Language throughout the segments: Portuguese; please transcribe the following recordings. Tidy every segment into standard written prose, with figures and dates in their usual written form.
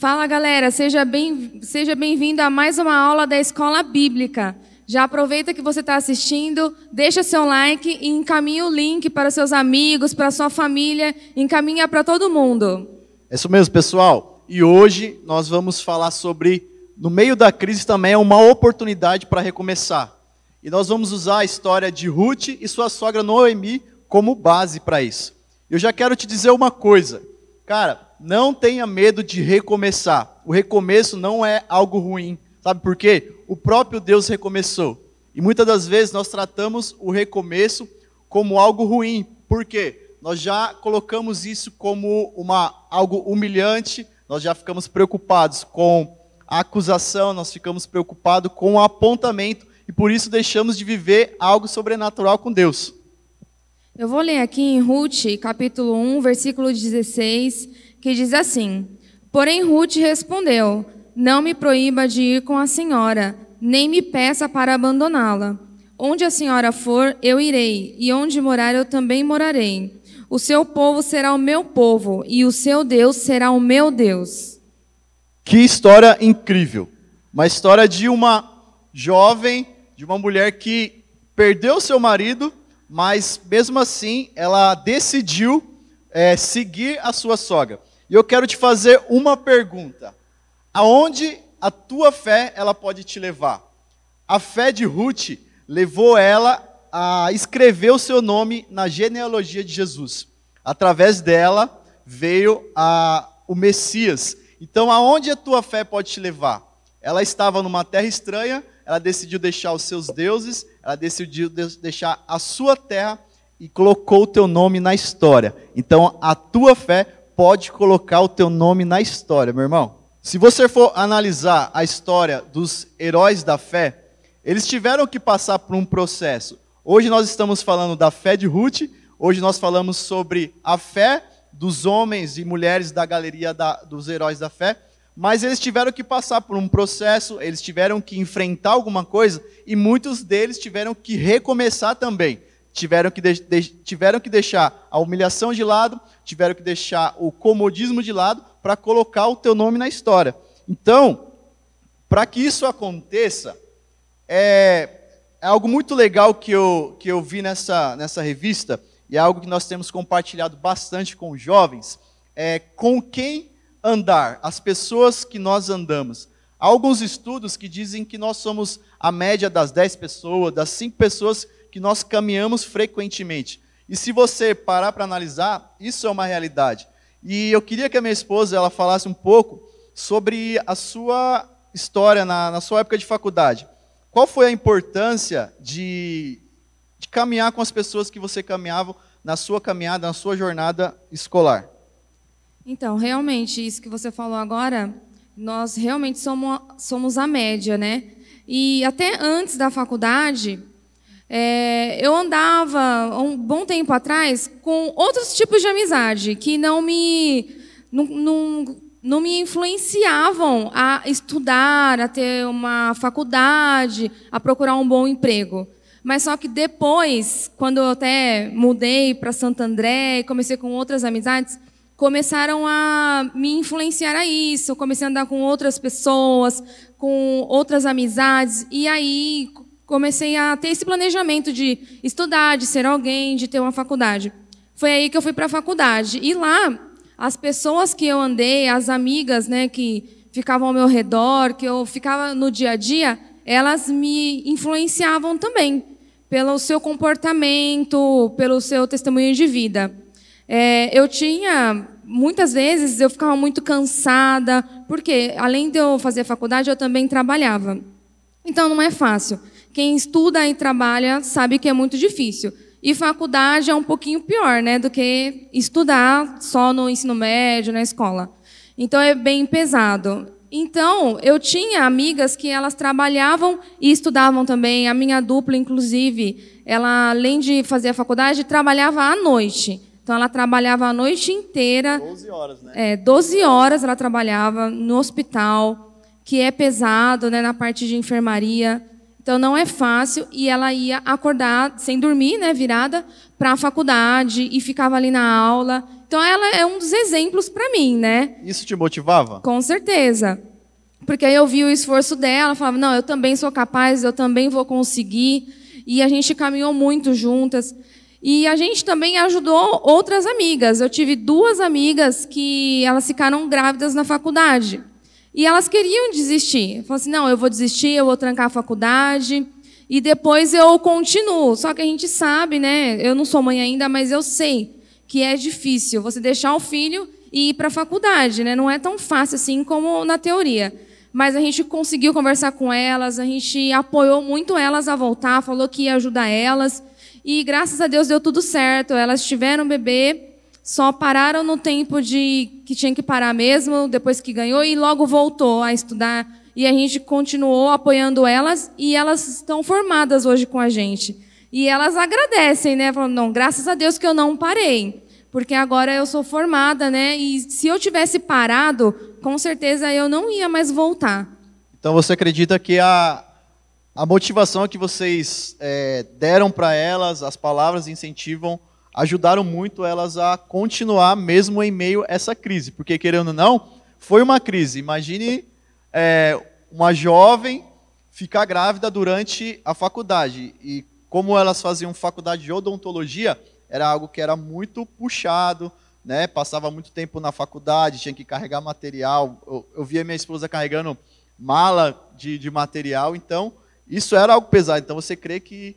Fala, galera, seja bem-vindo a mais uma aula da Escola Bíblica. Já aproveita que você está assistindo, deixa seu like e encaminha o link para seus amigos, para sua família, encaminha para todo mundo. É isso mesmo, pessoal. E hoje nós vamos falar sobre, no meio da crise também é uma oportunidade para recomeçar. E nós vamos usar a história de Ruth e sua sogra Noemi como base para isso. Eu já quero te dizer uma coisa. Cara, não tenha medo de recomeçar. O recomeço não é algo ruim. Sabe por quê? O próprio Deus recomeçou. E muitas das vezes nós tratamos o recomeço como algo ruim. Por quê? Nós já colocamos isso como algo humilhante, nós já ficamos preocupados com a acusação, nós ficamos preocupados com o apontamento e por isso deixamos de viver algo sobrenatural com Deus. Eu vou ler aqui em Ruth, capítulo 1, versículo 16, que diz assim: Porém Ruth respondeu: Não me proíba de ir com a senhora, nem me peça para abandoná-la. Onde a senhora for, eu irei, e onde morar, eu também morarei. O seu povo será o meu povo, e o seu Deus será o meu Deus. Que história incrível! Uma história de uma jovem, de uma mulher que perdeu seu marido, mas mesmo assim ela decidiu seguir a sua sogra. E eu quero te fazer uma pergunta. Aonde a tua fé ela pode te levar? A fé de Ruth levou ela a escrever o seu nome na genealogia de Jesus. Através dela veio o Messias. Então, aonde a tua fé pode te levar? Ela estava numa terra estranha, ela decidiu deixar os seus deuses, ela decidiu deixar a sua terra e colocou o teu nome na história. Então, a tua fé pode colocar o teu nome na história, meu irmão. Se você for analisar a história dos heróis da fé, eles tiveram que passar por um processo. Hoje nós estamos falando da fé de Ruth, hoje nós falamos sobre a fé dos homens e mulheres da galeria dos heróis da fé, mas eles tiveram que passar por um processo, eles tiveram que enfrentar alguma coisa, e muitos deles tiveram que recomeçar também. Tiveram que deixar a humilhação de lado, tiveram que deixar o comodismo de lado, para colocar o teu nome na história. Então, para que isso aconteça, é algo muito legal que eu vi nessa revista, e é algo que nós temos compartilhado bastante com os jovens, com quem andar, as pessoas que nós andamos. Há alguns estudos que dizem que nós somos a média das 10 pessoas, das 5 pessoas que nós caminhamos frequentemente. E se você parar para analisar, isso é uma realidade. E eu queria que a minha esposa ela falasse um pouco sobre a sua história na sua época de faculdade. Qual foi a importância de caminhar com as pessoas que você caminhava na sua caminhada, na sua jornada escolar? Então, realmente, isso que você falou agora, nós realmente somos a média, né? E até antes da faculdade, eu andava, um bom tempo atrás, com outros tipos de amizade, que não me influenciavam a estudar, a ter uma faculdade, a procurar um bom emprego. Mas só que depois, quando eu até mudei para Santo André e comecei com outras amizades, começaram a me influenciar a isso. Eu comecei a andar com outras pessoas, com outras amizades, e aí comecei a ter esse planejamento de estudar, de ser alguém, de ter uma faculdade. Foi aí que eu fui para a faculdade. E lá, as pessoas que eu andei, as amigas, né, que ficavam ao meu redor, que eu ficava no dia a dia, elas me influenciavam também, pelo seu comportamento, pelo seu testemunho de vida. Muitas vezes, eu ficava muito cansada, porque, além de eu fazer faculdade, eu também trabalhava. Então, não é fácil. Quem estuda e trabalha sabe que é muito difícil. E faculdade é um pouquinho pior, né, do que estudar só no ensino médio, na escola. Então, é bem pesado. Então, eu tinha amigas que elas trabalhavam e estudavam também. A minha dupla, inclusive, ela, além de fazer a faculdade, trabalhava à noite. Então, ela trabalhava a noite inteira. 12 horas, né? 12 horas ela trabalhava no hospital, que é pesado, né, na parte de enfermaria. Então não é fácil, e ela ia acordar sem dormir, né, virada para a faculdade e ficava ali na aula. Então ela é um dos exemplos para mim, né? Isso te motivava? Com certeza. Porque aí eu vi o esforço dela, falava, não, eu também sou capaz, eu também vou conseguir. E a gente caminhou muito juntas. E a gente também ajudou outras amigas. Eu tive 2 amigas que elas ficaram grávidas na faculdade. E elas queriam desistir. Falaram assim, não, eu vou desistir, eu vou trancar a faculdade e depois eu continuo. Só que a gente sabe, né? Eu não sou mãe ainda, mas eu sei que é difícil você deixar o filho e ir para a faculdade, né? Não é tão fácil assim como na teoria. Mas a gente conseguiu conversar com elas, a gente apoiou muito elas a voltar, falou que ia ajudar elas. E graças a Deus deu tudo certo. Elas tiveram bebê, só pararam no tempo que tinha que parar mesmo, depois que ganhou, e logo voltou a estudar. E a gente continuou apoiando elas, e elas estão formadas hoje com a gente. E elas agradecem, né? Falando, não, graças a Deus que eu não parei, porque agora eu sou formada, né? E se eu tivesse parado, com certeza eu não ia mais voltar. Então você acredita que a motivação que vocês deram para elas, as palavras incentivam, ajudaram muito elas a continuar mesmo em meio a essa crise. Porque, querendo ou não, foi uma crise. Imagine uma jovem ficar grávida durante a faculdade. E como elas faziam faculdade de odontologia, era algo que era muito puxado, né? Passava muito tempo na faculdade, tinha que carregar material. Eu via minha esposa carregando mala de material, então isso era algo pesado. Então você crê que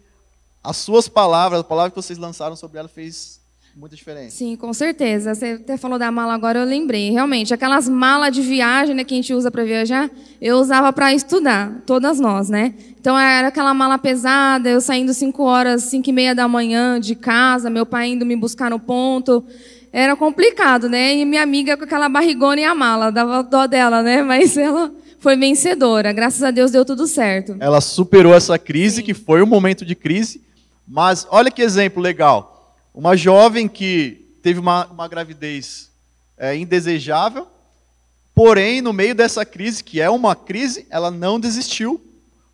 as suas palavras, a palavra que vocês lançaram sobre ela fez muita diferença? Sim, com certeza. Você até falou da mala agora, eu lembrei. Realmente, aquelas malas de viagem, né, que a gente usa para viajar, eu usava para estudar, todas nós, né? Então era aquela mala pesada, eu saindo 5 horas, 5:30 da manhã de casa, meu pai indo me buscar no ponto. Era complicado, né? E minha amiga com aquela barrigona e a mala, dava dó dela, né? Mas ela foi vencedora. Graças a Deus deu tudo certo. Ela superou essa crise, Sim. que foi um momento de crise, mas olha que exemplo legal. Uma jovem que teve uma gravidez indesejável, porém, no meio dessa crise, que é uma crise, ela não desistiu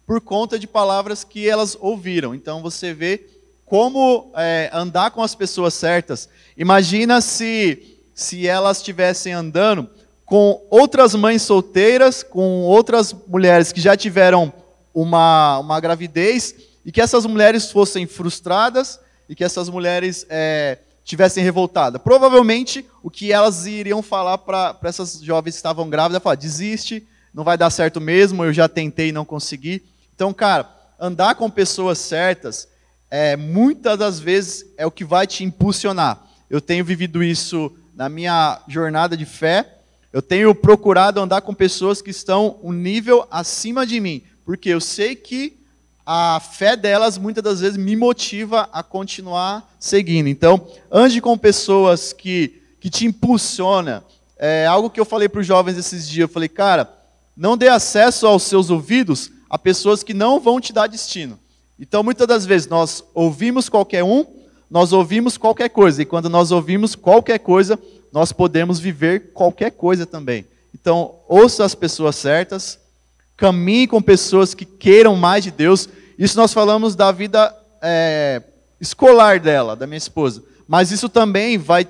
por conta de palavras que elas ouviram. Então você vê como andar com as pessoas certas. Imagina se elas estivessem andando com outras mães solteiras, com outras mulheres que já tiveram uma gravidez, e que essas mulheres fossem frustradas, e que essas mulheres tivessem revoltadas. Provavelmente, o que elas iriam falar para essas jovens que estavam grávidas, é falar, desiste, não vai dar certo mesmo, eu já tentei e não consegui. Então, cara, andar com pessoas certas, muitas das vezes, é o que vai te impulsionar. Eu tenho vivido isso na minha jornada de fé. Eu tenho procurado andar com pessoas que estão um nível acima de mim, porque eu sei que a fé delas, muitas das vezes, me motiva a continuar seguindo. Então, ande com pessoas que te impulsionam. É algo que eu falei para os jovens esses dias. Eu falei, cara, não dê acesso aos seus ouvidos a pessoas que não vão te dar destino. Então, muitas das vezes, nós ouvimos qualquer um, nós ouvimos qualquer coisa. E quando nós ouvimos qualquer coisa, nós podemos viver qualquer coisa também. Então, ouça as pessoas certas, caminhe com pessoas que queiram mais de Deus. Isso nós falamos da vida escolar dela, da minha esposa. Mas isso também vai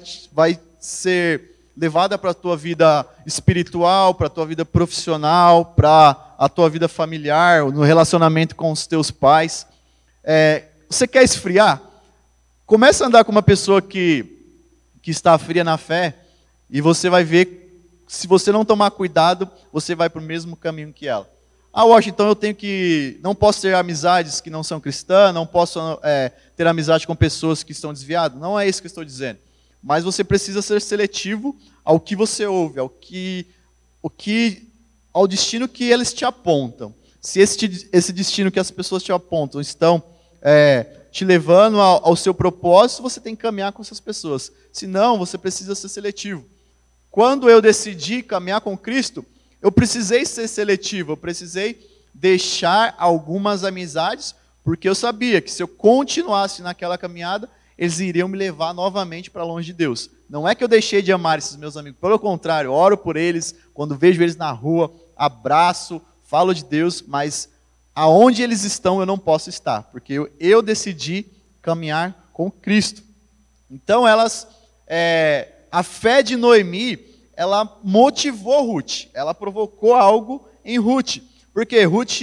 ser levada para a tua vida espiritual, para a tua vida profissional, para a tua vida familiar, no relacionamento com os teus pais. Você quer esfriar? Começa a andar com uma pessoa que está fria na fé, e você vai ver, se você não tomar cuidado, você vai para o mesmo caminho que ela. Washington, não posso ter amizades que não são cristãs, não posso ter amizade com pessoas que estão desviadas. Não é isso que eu estou dizendo. Mas você precisa ser seletivo ao que você ouve, ao destino que eles te apontam. Se esse destino que as pessoas te apontam estão te levando ao seu propósito, você tem que caminhar com essas pessoas. Se não, você precisa ser seletivo. Quando eu decidi caminhar com Cristo, eu precisei ser seletivo, eu precisei deixar algumas amizades, porque eu sabia que se eu continuasse naquela caminhada, eles iriam me levar novamente para longe de Deus. Não é que eu deixei de amar esses meus amigos, pelo contrário, oro por eles, quando vejo eles na rua, abraço, falo de Deus, mas aonde eles estão eu não posso estar, porque eu decidi caminhar com Cristo. Então a fé de Noemi, ela motivou Ruth, ela provocou algo em Ruth, porque Ruth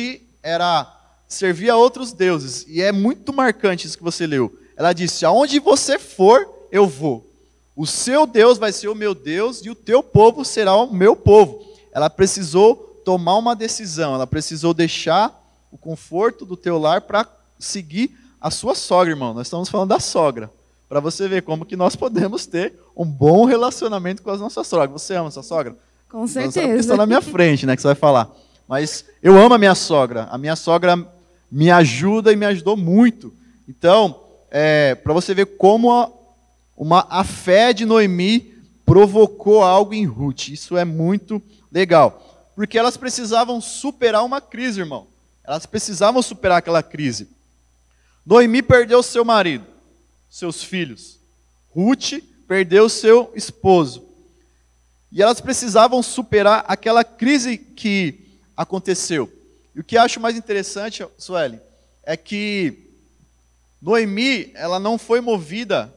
servia a outros deuses, e é muito marcante isso que você leu. Ela disse, aonde você for, eu vou. O seu Deus vai ser o meu Deus, e o teu povo será o meu povo. Ela precisou tomar uma decisão, ela precisou deixar o conforto do teu lar para seguir a sua sogra, irmão. Nós estamos falando da sogra, para você ver como que nós podemos ter um bom relacionamento com as nossas sogras. Você ama a sua sogra? Com certeza. Você está na minha frente, né, que você vai falar. Mas eu amo a minha sogra me ajuda e me ajudou muito. Então, para você ver como a fé de Noemi provocou algo em Ruth. Isso é muito legal. Porque elas precisavam superar uma crise, irmão. Elas precisavam superar aquela crise. Noemi perdeu seu marido, seus filhos. Ruth perdeu seu esposo. E elas precisavam superar aquela crise que aconteceu. E o que acho mais interessante, Sueli, é que Noemi, ela não foi movida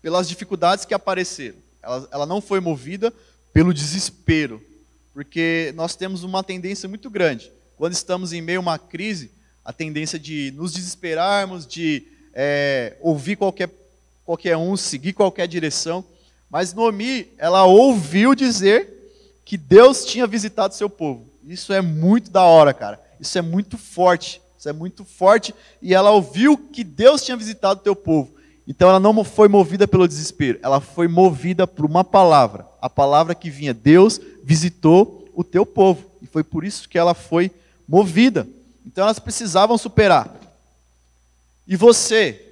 pelas dificuldades que apareceram. Ela não foi movida pelo desespero. Porque nós temos uma tendência muito grande. Quando estamos em meio a uma crise, a tendência de nos desesperarmos, de ouvir qualquer um, seguir qualquer direção. Mas Noemi, ela ouviu dizer que Deus tinha visitado seu povo. Isso é muito da hora, cara. Isso é muito forte. Isso é muito forte. E ela ouviu que Deus tinha visitado o teu povo. Então ela não foi movida pelo desespero. Ela foi movida por uma palavra. A palavra que vinha. Deus visitou o teu povo. E foi por isso que ela foi movida. Então elas precisavam superar. E você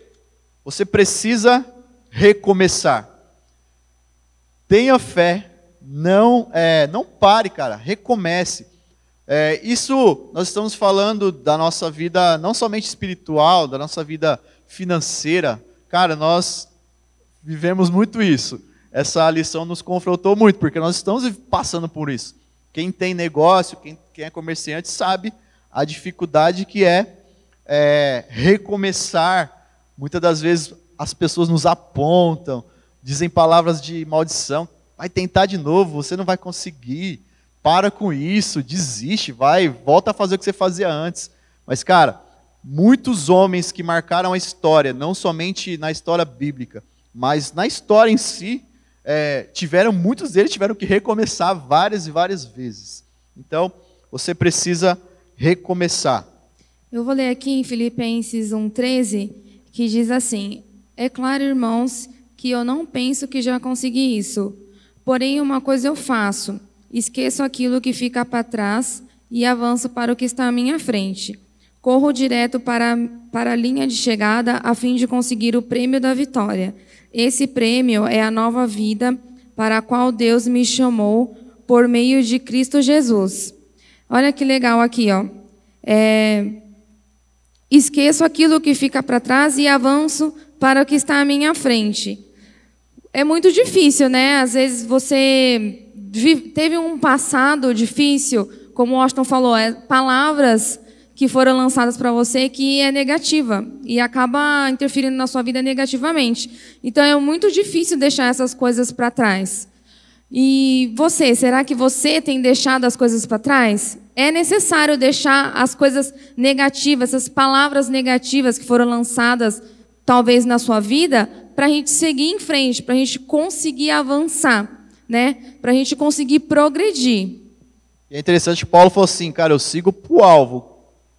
precisa recomeçar. Tenha fé. Não pare, cara. Recomece. Isso nós estamos falando da nossa vida, não somente espiritual, da nossa vida financeira. Cara, nós vivemos muito isso. Essa lição nos confrontou muito, porque nós estamos passando por isso. Quem tem negócio, quem é comerciante, sabe a dificuldade que é recomeçar. Muitas das vezes as pessoas nos apontam, dizem palavras de maldição. Vai tentar de novo, você não vai conseguir. Para com isso, desiste, volta a fazer o que você fazia antes. Mas, cara, muitos homens que marcaram a história, não somente na história bíblica, mas na história em si, muitos deles tiveram que recomeçar várias e várias vezes. Então, você precisa recomeçar. Eu vou ler aqui em Filipenses 1,13, que diz assim: é claro, irmãos, que eu não penso que já consegui isso. Porém, uma coisa eu faço: esqueço aquilo que fica para trás e avanço para o que está à minha frente. Corro direto para a linha de chegada a fim de conseguir o prêmio da vitória. Esse prêmio é a nova vida para a qual Deus me chamou por meio de Cristo Jesus. Olha que legal aqui, ó. Esqueço aquilo que fica para trás e avanço para o que está à minha frente. É muito difícil, né? Às vezes você teve um passado difícil, como o Washington falou, palavras que foram lançadas para você que é negativa e acaba interferindo na sua vida negativamente. Então é muito difícil deixar essas coisas para trás. E você, será que você tem deixado as coisas para trás? É necessário deixar as coisas negativas, essas palavras negativas que foram lançadas talvez na sua vida, para a gente seguir em frente, para a gente conseguir avançar, né? Para a gente conseguir progredir. E é interessante que Paulo falou assim, cara, eu sigo para o alvo.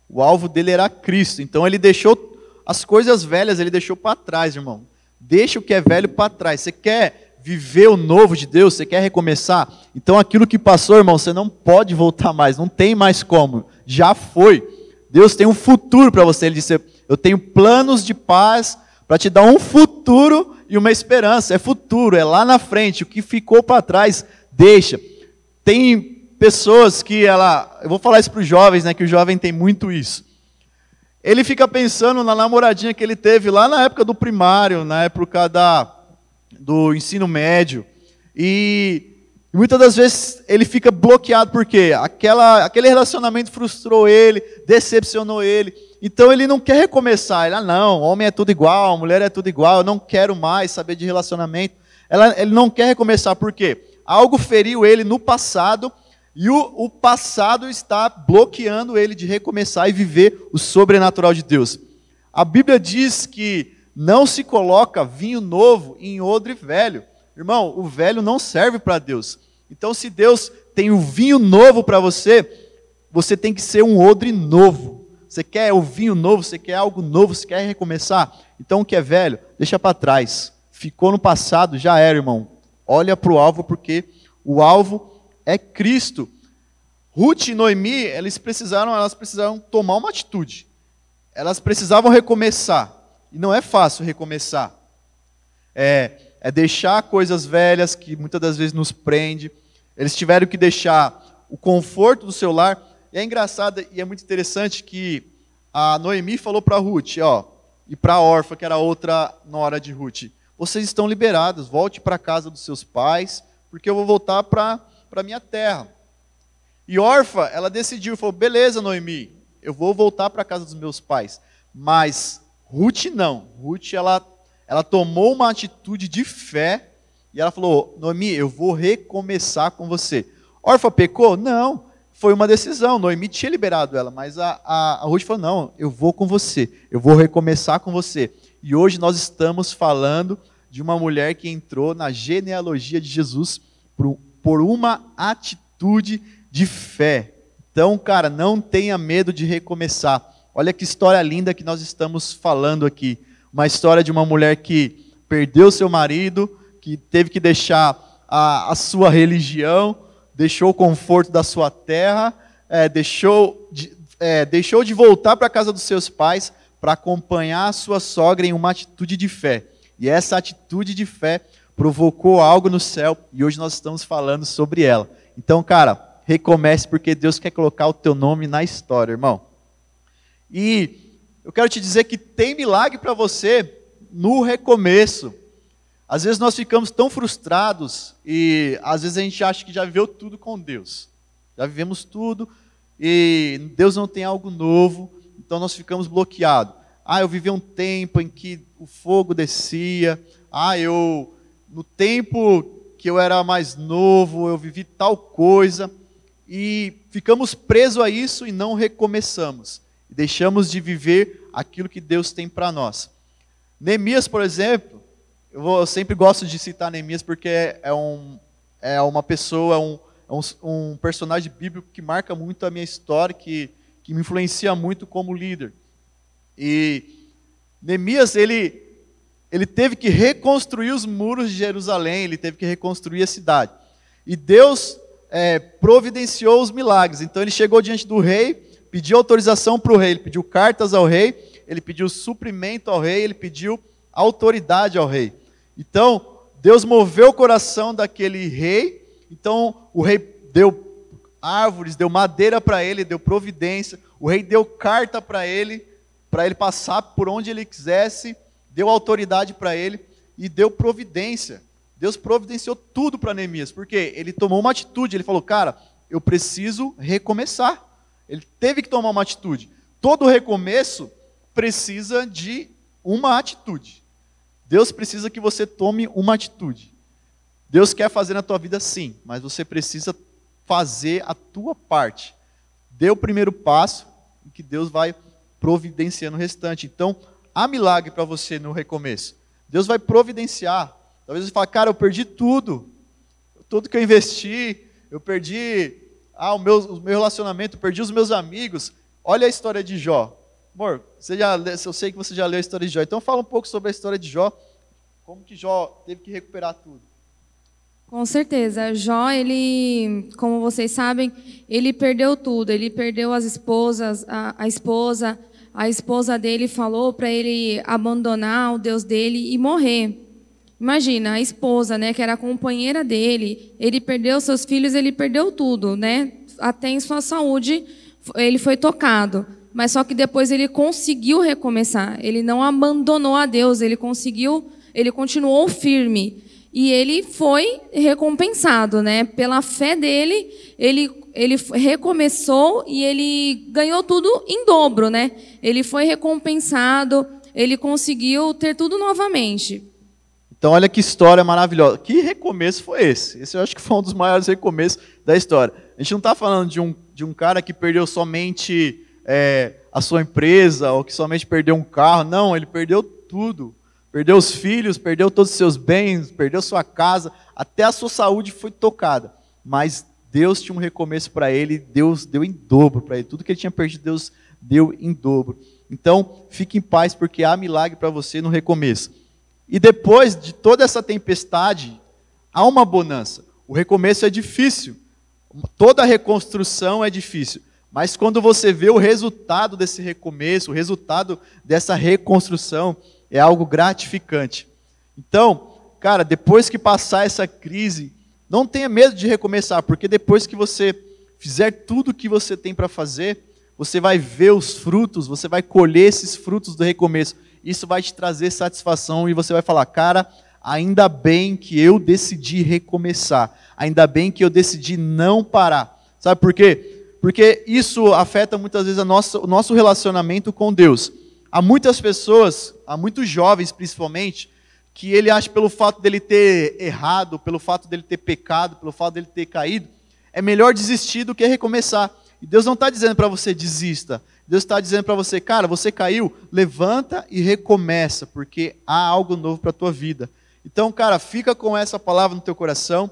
O alvo dele era Cristo. Então ele deixou as coisas velhas, ele deixou para trás, irmão. Deixa o que é velho para trás. Você quer viver o novo de Deus? Você quer recomeçar? Então aquilo que passou, irmão, você não pode voltar mais. Não tem mais como. Já foi. Deus tem um futuro para você. Ele disse, eu tenho planos de paz para te dar um futuro e uma esperança. É futuro, é lá na frente. O que ficou para trás, deixa. Tem pessoas que eu vou falar isso para os jovens, né, que o jovem tem muito isso. Ele fica pensando na namoradinha que ele teve lá na época do primário, na época do ensino médio. E E muitas das vezes ele fica bloqueado porque aquele relacionamento frustrou ele, decepcionou ele. Então ele não quer recomeçar. Ele, não, homem é tudo igual, mulher é tudo igual, eu não quero mais saber de relacionamento. Ele não quer recomeçar, por quê? Algo feriu ele no passado, e o passado está bloqueando ele de recomeçar e viver o sobrenatural de Deus. A Bíblia diz que não se coloca vinho novo em odre velho. Irmão, o velho não serve para Deus. Então, se Deus tem o vinho novo para você, você tem que ser um odre novo. Você quer o vinho novo, você quer algo novo, você quer recomeçar? Então, o que é velho, deixa para trás. Ficou no passado, já era, irmão. Olha para o alvo, porque o alvo é Cristo. Ruth e Noemi, elas precisaram tomar uma atitude. Elas precisavam recomeçar. E não é fácil recomeçar. É deixar coisas velhas que muitas das vezes nos prende. Eles tiveram que deixar o conforto do seu lar. E é engraçado e é muito interessante que a Noemi falou para Ruth, e para a Orfa, que era a outra nora de Ruth, vocês estão liberados, volte para a casa dos seus pais, porque eu vou voltar para a minha terra. E Orfa, ela decidiu, falou, beleza, Noemi, eu vou voltar para a casa dos meus pais. Mas Ruth não. Ruth, ela tomou uma atitude de fé e ela falou, Noemi, eu vou recomeçar com você. Orfa pecou? Não, foi uma decisão. Noemi tinha liberado ela, mas a Ruth falou, não, eu vou com você, eu vou recomeçar com você. E hoje nós estamos falando de uma mulher que entrou na genealogia de Jesus por uma atitude de fé. Então, cara, não tenha medo de recomeçar. Olha que história linda que nós estamos falando aqui. Uma história de uma mulher que perdeu seu marido, que teve que deixar a sua religião, deixou o conforto da sua terra, deixou de voltar para a casa dos seus pais para acompanhar a sua sogra em uma atitude de fé. E essa atitude de fé provocou algo no céu e hoje nós estamos falando sobre ela. Então, cara, recomece porque Deus quer colocar o teu nome na história, irmão. E eu quero te dizer que tem milagre para você no recomeço. Às vezes nós ficamos tão frustrados e às vezes a gente acha que já viveu tudo com Deus. Já vivemos tudo e Deus não tem algo novo, então nós ficamos bloqueados. Eu vivi um tempo em que o fogo descia. No tempo que eu era mais novo, eu vivi tal coisa. E ficamos presos a isso e não recomeçamos. E deixamos de viver aquilo que Deus tem para nós. Neemias, por exemplo, eu sempre gosto de citar Neemias porque é uma pessoa, um personagem bíblico que marca muito a minha história, que me influencia muito como líder. E Neemias, ele teve que reconstruir os muros de Jerusalém, ele teve que reconstruir a cidade. E Deus providenciou os milagres. Então ele chegou diante do rei, pediu autorização para o rei, ele pediu cartas ao rei, ele pediu suprimento ao rei, ele pediu autoridade ao rei. Então Deus moveu o coração daquele rei. Então o rei deu árvores, deu madeira para ele, deu providência. O rei deu carta para ele passar por onde ele quisesse, deu autoridade para ele e deu providência. Deus providenciou tudo para Neemias, porque ele tomou uma atitude, ele falou, cara, eu preciso recomeçar. Ele teve que tomar uma atitude. Todo recomeço precisa de uma atitude. Deus precisa que você tome uma atitude. Deus quer fazer na tua vida sim, mas você precisa fazer a tua parte. Dê o primeiro passo, e que Deus vai providenciando o restante. Então, há milagre para você no recomeço. Deus vai providenciar. Talvez você fale, cara, eu perdi tudo que eu investi, eu perdi o meu relacionamento, eu perdi os meus amigos. Olha a história de Jó. Amor, eu sei que você já leu a história de Jó, então fala um pouco sobre a história de Jó, como que Jó teve que recuperar tudo. Com certeza, Jó, ele, como vocês sabem, ele perdeu tudo, ele perdeu as esposas, a esposa dele falou para ele abandonar o Deus dele e morrer. Imagina, a esposa, né, que era a companheira dele, ele perdeu seus filhos, ele perdeu tudo, né? Até em sua saúde ele foi tocado. Mas só que depois ele conseguiu recomeçar. Ele não abandonou a Deus, ele continuou firme. e ele foi recompensado, né? Pela fé dele, ele recomeçou e ele ganhou tudo em dobro, né? Ele foi recompensado, ele conseguiu ter tudo novamente. Então olha que história maravilhosa. Que recomeço foi esse? Esse eu acho que foi um dos maiores recomeços da história. A gente não está falando de um cara que perdeu somente a sua empresa, ou que somente perdeu um carro. Não, ele perdeu tudo. Perdeu os filhos, perdeu todos os seus bens, perdeu sua casa, até a sua saúde foi tocada. Mas Deus tinha um recomeço para ele, Deus deu em dobro para ele. Tudo que ele tinha perdido, Deus deu em dobro. Então, fique em paz, porque há milagre para você no recomeço. E depois de toda essa tempestade, há uma bonança. O recomeço é difícil. Toda reconstrução é difícil. Mas quando você vê o resultado desse recomeço, o resultado dessa reconstrução, é algo gratificante. Então, cara, depois que passar essa crise, não tenha medo de recomeçar, porque depois que você fizer tudo o que você tem para fazer, você vai ver os frutos, você vai colher esses frutos do recomeço. Isso vai te trazer satisfação e você vai falar, cara, ainda bem que eu decidi recomeçar, ainda bem que eu decidi não parar. Sabe por quê? Porque isso afeta muitas vezes o nosso relacionamento com Deus. Há muitas pessoas, há muitos jovens principalmente, que ele acha pelo fato dele ter errado, pelo fato dele ter pecado, pelo fato dele ter caído, é melhor desistir do que recomeçar. E Deus não está dizendo para você desista. Deus está dizendo para você, cara, você caiu, levanta e recomeça, porque há algo novo para a tua vida. Então, cara, fica com essa palavra no teu coração,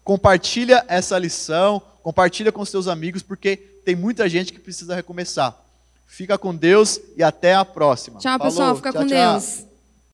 compartilha essa lição, compartilha com os teus amigos, porque tem muita gente que precisa recomeçar. Fica com Deus e até a próxima. Tchau, pessoal. Fica com Deus.